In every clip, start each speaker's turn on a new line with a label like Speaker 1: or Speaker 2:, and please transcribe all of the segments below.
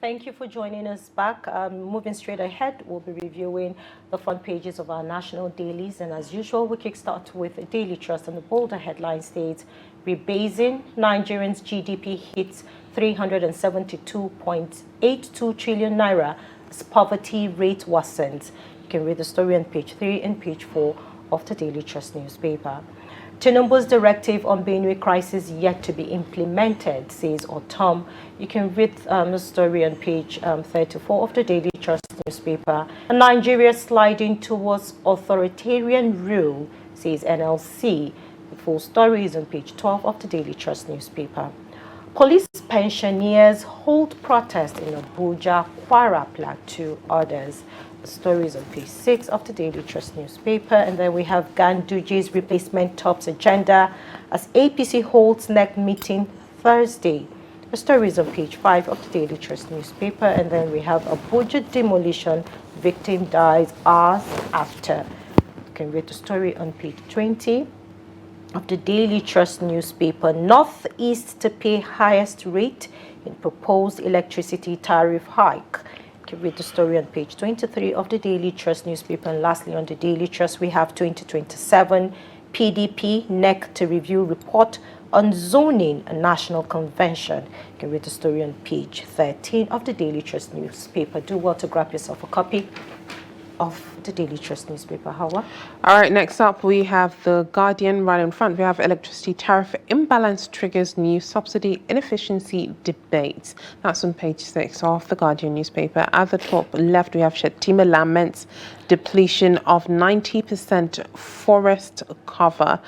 Speaker 1: Thank you for joining us back. Moving straight ahead, we'll be reviewing the front pages of our national dailies. And as usual, we kickstart with a Daily Trust, and the bolder headline states, Rebasing, Nigerians' GDP hits 372.82 trillion naira as poverty rate worsens. You can read the story on page 3 and page 4 of the Daily Trust newspaper. Tinubu's directive on Benue crisis yet to be implemented, says Autumn. You can read the story on page 34 of the Daily Trust newspaper. And Nigeria sliding towards authoritarian rule, says NLC. The full story is on page 12 of the Daily Trust newspaper. Police pensioners hold protest in Abuja, Kwara Plateau, others. The story is on page 6 of the Daily Trust newspaper. And then we have Ganduje's replacement tops agenda as APC holds NEC meeting Thursday. The story is on page 5 of the Daily Trust newspaper. And then we have Abuja demolition, victim dies hours after. You can read the story on page 20 of the Daily Trust newspaper. Northeast to pay highest rate in proposed electricity tariff hike. You can read the story on page 23 of the Daily Trust newspaper. And lastly, on the Daily Trust, we have 2027 PDP NEC to review report on zoning a national convention. You can read the story on page 13 of the Daily Trust newspaper. Do well to grab yourself a copy of the Daily Trust newspaper. Hawa?
Speaker 2: All right, next up we have The Guardian right in front. We have electricity tariff imbalance triggers new subsidy inefficiency debates. That's on page 6 of The Guardian newspaper. At the top left, we have Shettima laments depletion of 90% forest cover.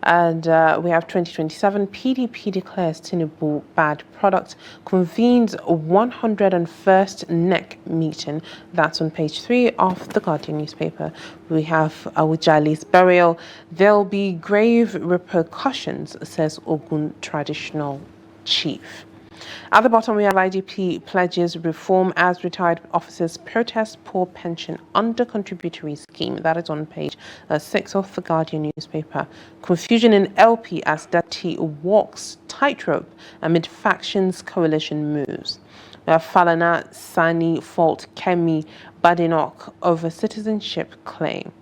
Speaker 2: And we have 2027 PDP declares Tinubu bad product, convenes 101st NEC meeting. That's on page 3 of the Guardian newspaper. We have Awujali's burial. There'll be grave repercussions, says Ogun traditional chief. At the bottom, we have IGP pledges reform as retired officers protest poor pension under contributory scheme. That is on page 6 of the Guardian newspaper. Confusion in LP as Dati walks tightrope amid factions coalition moves. We have Falana Sani fault Kemi Badenoch over citizenship claim.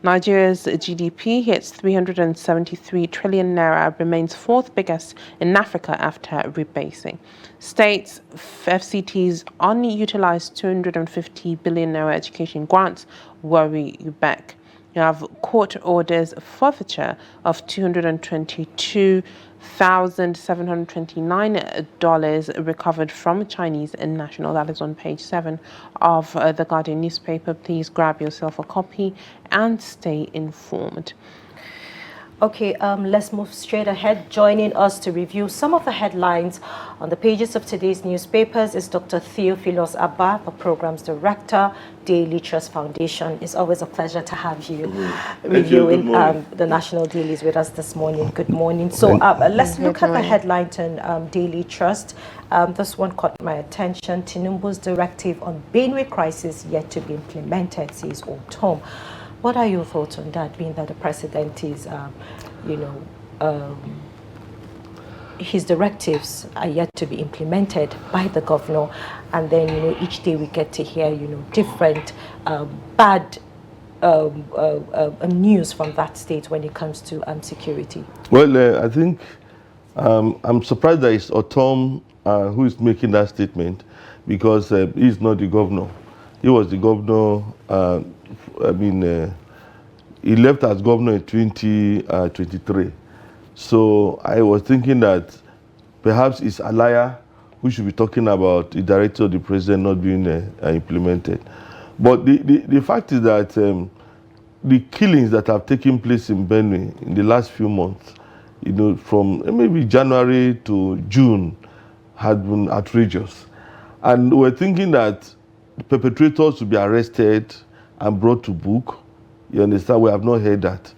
Speaker 2: Nigeria's GDP hits 373 trillion naira, remains fourth biggest in Africa after rebasing. States FCT's unutilized 250 billion naira education grants worry back. You have court orders forfeiture of $222,729 recovered from Chinese national. That is on page 7 of the Guardian newspaper. Please grab yourself a copy and stay informed.
Speaker 1: Okay, let's move straight ahead. Joining us to review some of the headlines on the pages of today's newspapers is Dr. Theophilus Abba, the Programs Director, Daily Trust Foundation. It's always a pleasure to have you reviewing the national dailies with us this morning. Good morning. So let's look at the headline on Daily Trust. This one caught my attention. Tinubu's directive on Benue crisis yet to be implemented, says Autumn. What are your thoughts on that, being that the president is, his directives are yet to be implemented by the governor, and then, each day we get to hear, different bad news from that state when it comes to security?
Speaker 3: Well, I think I'm surprised that it's Autumn who is making that statement, because he's not the governor. He was the governor. He left as governor in 2023. So I was thinking that perhaps it's a liar who should be talking about the directive of the president not being implemented. But the fact is that the killings that have taken place in Benue in the last few months, from maybe January to June, had been outrageous. And we're thinking that the perpetrators will be arrested and brought to book. You understand? We have not heard that.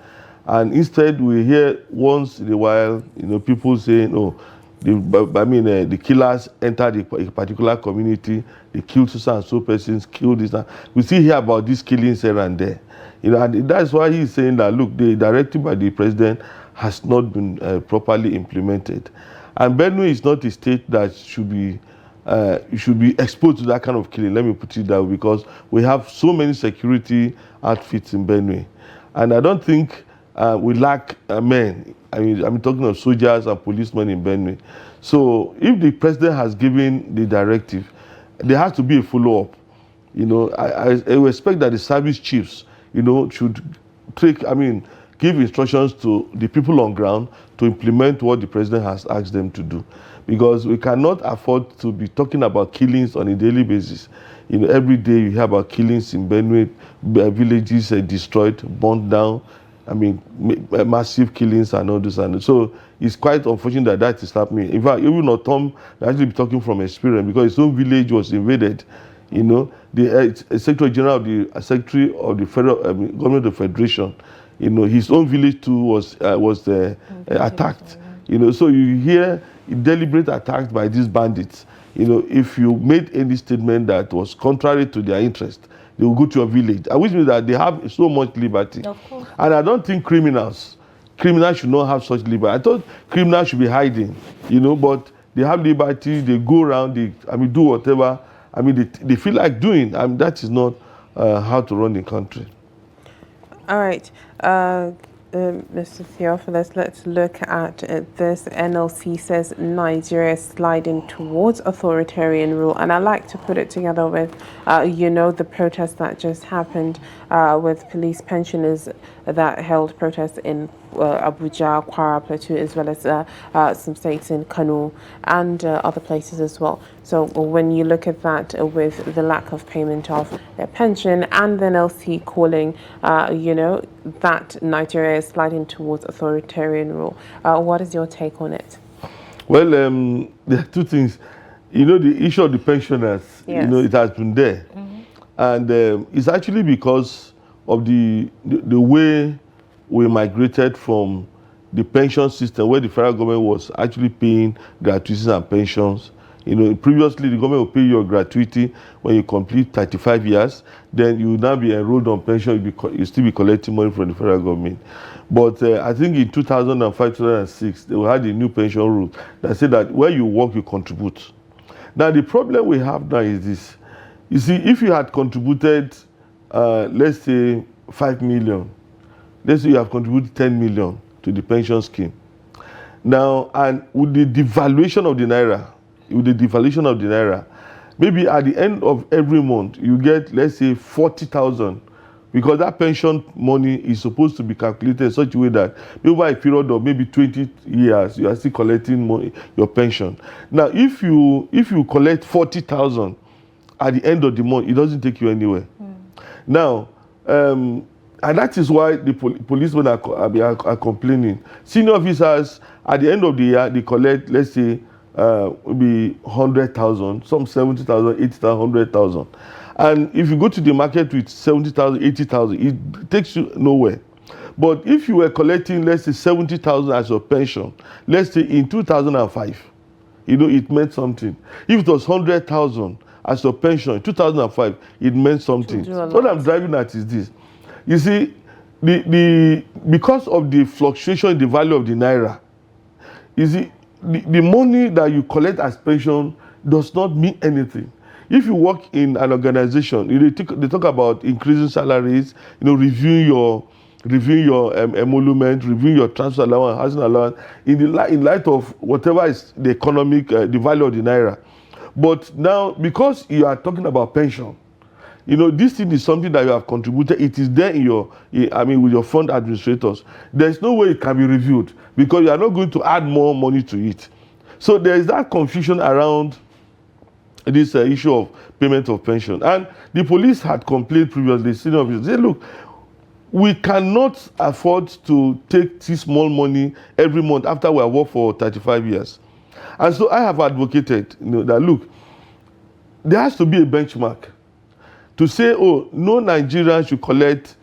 Speaker 3: And instead, we hear once in a while, people saying, oh, the killers entered a particular community, they killed so and so persons, killed this. We still hear about these killings here and there. And that's why he's saying that, look, the directive by the president has not been properly implemented. And Benue is not a state that should be you should be exposed to that kind of killing. Let me put it that way, because we have so many security outfits in Benue, and I don't think we lack men. I mean, I'm talking of soldiers and policemen in Benue. So if the president has given the directive, there has to be a follow-up. You know, I expect that the service chiefs, you know, should give instructions to the people on ground to implement what the president has asked them to do. Because we cannot afford to be talking about killings on a daily basis. You know, every day you hear about killings in Benue, villages destroyed, burned down. I mean, massive killings and all this. And so it's quite unfortunate that that is happening. In fact, even Tom actually be talking from experience, because his own village was invaded. You know, the Secretary General of the Secretary of the Federal Government of the Federation, you know, his own village too was attacked. You know, so you hear deliberate attacks by these bandits. You know, if you made any statement that was contrary to their interest, they will go to your village. I wish me that they have so much liberty.
Speaker 1: Of course.
Speaker 3: And I don't think criminals should not have such liberty. I thought criminals should be hiding, you know, but they have liberty, they go around, they do whatever, they feel like doing. That is not how to run the country.
Speaker 2: All right. Mr. Theophilus, let's look at this. NLC says Nigeria is sliding towards authoritarian rule. And I like to put it together with, the protest that just happened with police pensioners that held protests in Abuja, Kwara, Plateau, as well as some states in Kano and other places as well. So when you look at that with the lack of payment of their pension, and then NLC calling, that Nigeria is sliding towards authoritarian rule. What is your take on it?
Speaker 3: Well, there are two things. You know, the issue of the pensioners,
Speaker 2: yes.
Speaker 3: You know, it has been there. Mm-hmm. And it's actually because of the way we migrated from the pension system, where the federal government was actually paying gratuities and pensions. You know, previously the government will pay your gratuity when you complete 35 years. Then you will now be enrolled on pension. You still be collecting money from the federal government. But I think in 2005, 2006, they had a new pension rule that said that where you work, you contribute. Now the problem we have now is this. You see, if you had contributed, let's say 5 million, let's say you have contributed 10 million to the pension scheme. Now, and with the devaluation of the naira, maybe at the end of every month, you get, let's say, 40,000, because that pension money is supposed to be calculated in such a way that over a period of maybe 20 years, you are still collecting money, your pension. Now, if you collect 40,000 at the end of the month, it doesn't take you anywhere. Now, and that is why the policemen are complaining. Senior officers, at the end of the year, they collect, let's say, maybe 100,000, some 70,000, 80,000, 100,000. And if you go to the market with 70,000, 80,000, it takes you nowhere. But if you were collecting, let's say, 70,000 as your pension, let's say in 2005, you know, it meant something. If it was 100,000 as your pension in 2005, it meant something. What I'm driving at is this. You see, because of the fluctuation in the value of the naira, you see, the money that you collect as pension does not mean anything. If you work in an organization, they talk about increasing salaries, you know, reviewing your emolument, reviewing your transfer allowance, housing allowance, in light of whatever is the economic, the value of the naira. But now, because you are talking about pension, you know, this thing is something that you have contributed. It is there with your fund administrators. There's no way it can be reviewed, because you are not going to add more money to it. So there is that confusion around this issue of payment of pension. And the police had complained previously, senior officers, they said, look, we cannot afford to take this small money every month after we have worked for 35 years. And so I have advocated, you know, that look, there has to be a benchmark to say, oh, no Nigerian should collect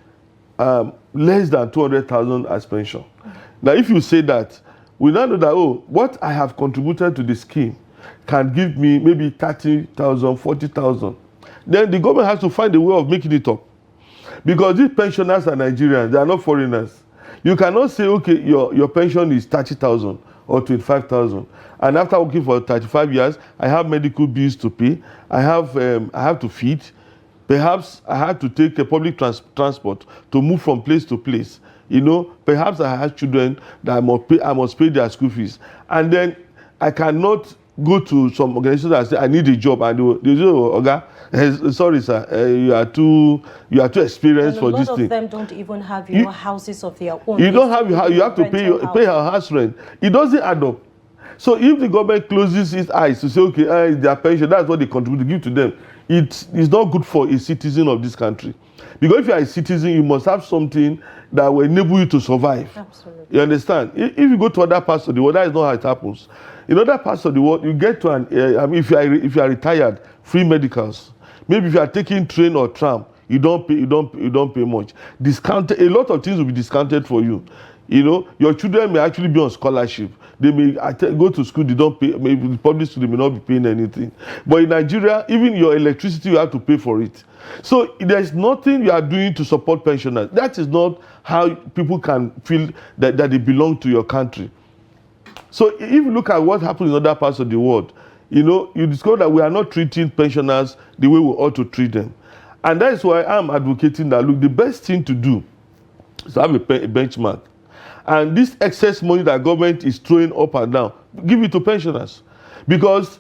Speaker 3: less than 200,000 as pension. Now, if you say that, we now know that, oh, what I have contributed to the scheme can give me maybe 30,000, 40,000. Then the government has to find a way of making it up. Because these pensioners are Nigerians, they are not foreigners. You cannot say, okay, your pension is 30,000 or 25,000. And after working for 35 years, I have medical bills to pay. I have to feed. Perhaps I had to take a public transport to move from place to place. You know, perhaps I have children that I must pay their school fees. And then I cannot go to some organizations that say I need a job, and they say, oh, Oga, sorry sir, you are too experienced for this thing.
Speaker 1: And a lot of them don't even have houses of their own.
Speaker 3: You don't have you have to pay your house rent. It doesn't add up. So if the government closes its eyes to say, okay, it's their pension, that's what they contribute to give to them, it is not good for a citizen of this country. Because if you are a citizen, you must have something that will enable you to survive.
Speaker 1: Absolutely.
Speaker 3: You understand? If you go to other parts of the world, that is not how it happens. In other parts of the world, you get to if you are retired, free medicals. Maybe if you are taking train or tram, you don't pay much. Discounted, a lot of things will be discounted for you. You know, your children may actually be on scholarship. They may go to school, they don't pay, maybe the public school, they may not be paying anything. But in Nigeria, even your electricity, you have to pay for it. So there's nothing you are doing to support pensioners. That is not how people can feel that they belong to your country. So if you look at what happens in other parts of the world, you know, you discover that we are not treating pensioners the way we ought to treat them. And that is why I'm advocating that, look, the best thing to do is to have a benchmark. And this excess money that government is throwing up and down, give it to pensioners. Because,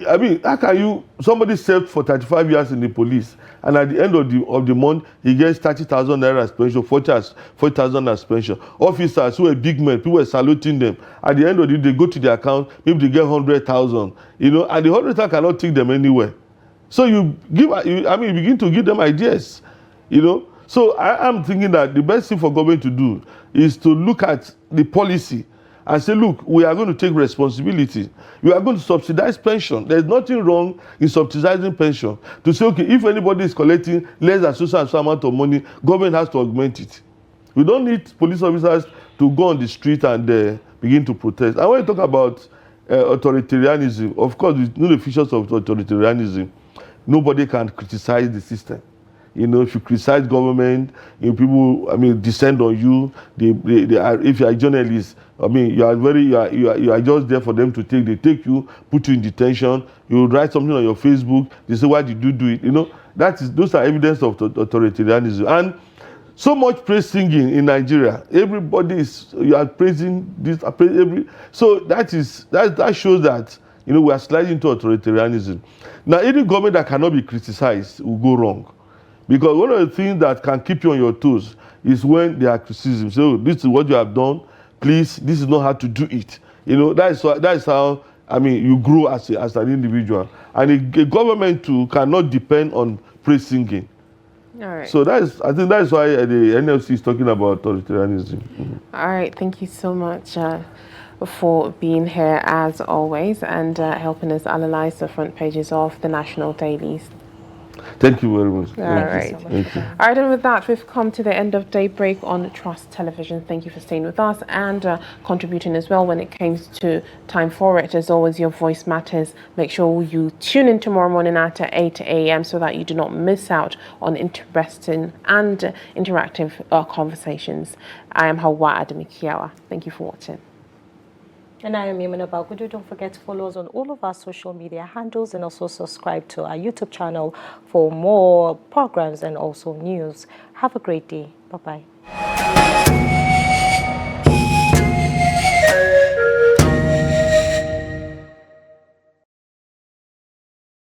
Speaker 3: I mean, how can somebody served for 35 years in the police, and at the end of the month, he gets 30,000 naira as pension, 40,000 as pension. Officers who are big men, people are saluting them. At the end of the day, they go to their account, maybe they get 100,000, you know, and the 100,000 cannot take them anywhere. So you begin to give them ideas, you know. So I am thinking that the best thing for government to do is to look at the policy and say, look, we are going to take responsibility. We are going to subsidize pension. There's nothing wrong in subsidizing pension. To say, okay, if anybody is collecting less than so amount of money, government has to augment it. We don't need police officers to go on the street and begin to protest. And when you talk about authoritarianism, of course, we know the features of authoritarianism. Nobody can criticize the system. You know, if you criticize government, people, descend on you. They are, if you are a journalist, you are just there for them to take. They take you, put you in detention. You write something on your Facebook. They say, why did you do it? You know, those are evidence of authoritarianism. And so much praise singing in Nigeria. Everybody you are praising this. So that shows that, you know, we are sliding into authoritarianism. Now, any government that cannot be criticized will go wrong. Because one of the things that can keep you on your toes is when there are criticism. So this is what you have done. Please, this is not how to do it. You know, that is how you grow as an individual. And a government too cannot depend on praise singing.
Speaker 2: All right.
Speaker 3: So I think that is why the NLC is talking about authoritarianism. Mm-hmm.
Speaker 2: All right. Thank you so much for being here as always and helping us analyze the front pages of the national dailies.
Speaker 3: Thank you very much.
Speaker 2: All right.
Speaker 3: Thank you.
Speaker 2: All right, and with that, we've come to the end of Daybreak on Trust Television. Thank you for staying with us and contributing as well when it comes to time for it. As always, your voice matters. Make sure you tune in tomorrow morning at 8 a.m. so that you do not miss out on interesting and interactive conversations. I am Hawa Ademikiawa. Thank you for watching.
Speaker 1: And I am Yemina Bagudu. Don't forget to follow us on all of our social media handles and also subscribe to our YouTube channel for more programs and also news. Have a great day. Bye-bye.